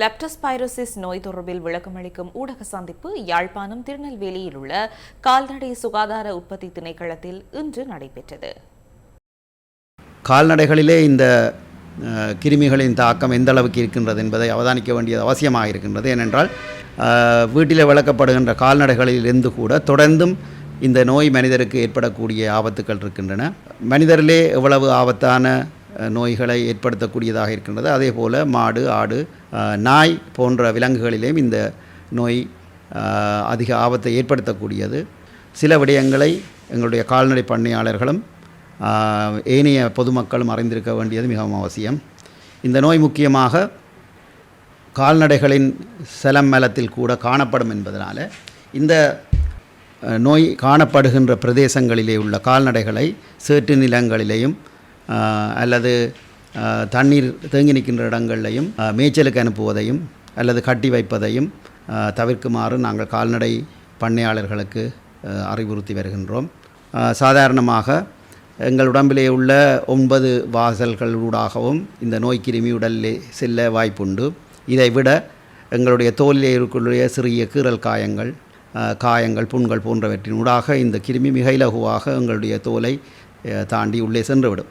Leptospirosis நோய் தொடர்பில் விளக்கமளிக்கும் ஊடக சந்திப்பு யாழ்ப்பாணம் திருநெல்வேலியில் உள்ள கால்நடை சுகாதார உற்பத்தி திணைக்களத்தில் இன்று நடைபெற்றது. கால்நடைகளிலே இந்த கிருமிகளின் தாக்கம் எந்த அளவுக்கு இருக்கின்றது என்பதை அவதானிக்க வேண்டியது அவசியமாக இருக்கின்றது. ஏனென்றால் வீட்டில் வளர்க்கப்படுகின்ற கால்நடைகளிலிருந்து கூட தொடர்ந்தும் இந்த நோய் மனிதருக்கு ஏற்படக்கூடிய ஆபத்துக்கள் இருக்கின்றன. மனிதரிலே எவ்வளவு ஆபத்தான நோய்களை ஏற்படுத்தக்கூடியதாக இருக்கின்றது, அதே போல் மாடு, ஆடு, நாய் போன்ற விலங்குகளிலேயும் இந்த நோய் அதிக ஆபத்தை ஏற்படுத்தக்கூடியது. சில விடயங்களை எங்களுடைய கால்நடை பண்ணையாளர்களும் ஏனைய பொதுமக்களும் அறிந்திருக்க வேண்டியது மிகவும் அவசியம். இந்த நோய் முக்கியமாக கால்நடைகளின் செலமலத்தில் கூட காணப்படும் என்பதனால் இந்த நோய் காணப்படுகின்ற பிரதேசங்களிலே உள்ள கால்நடைகளை சேற்று நிலங்களிலேயும் அல்லது தண்ணீர் தேங்கி நிற்கின்ற இடங்களிலையும் மேய்ச்சலுக்கு அனுப்புவதையும் அல்லது கட்டி வைப்பதையும் தவிர்க்குமாறு நாங்கள் கால்நடை பண்ணையாளர்களுக்கு அறிவுறுத்தி வருகின்றோம். சாதாரணமாக எங்கள் உடம்பிலே உள்ள 9 வாசல்களூடாகவும் இந்த நோய் கிருமி உடலிலே செல்ல வாய்ப்புண்டு. இதைவிட எங்களுடைய தோலிலே இருக்கக்கூடிய சிறிய கீறல் காயங்கள், புண்கள் போன்றவற்றின் ஊடாக இந்த கிருமி மிக இலகுவாக எங்களுடைய தோலை தாண்டி உள்ளே சென்றுவிடும்.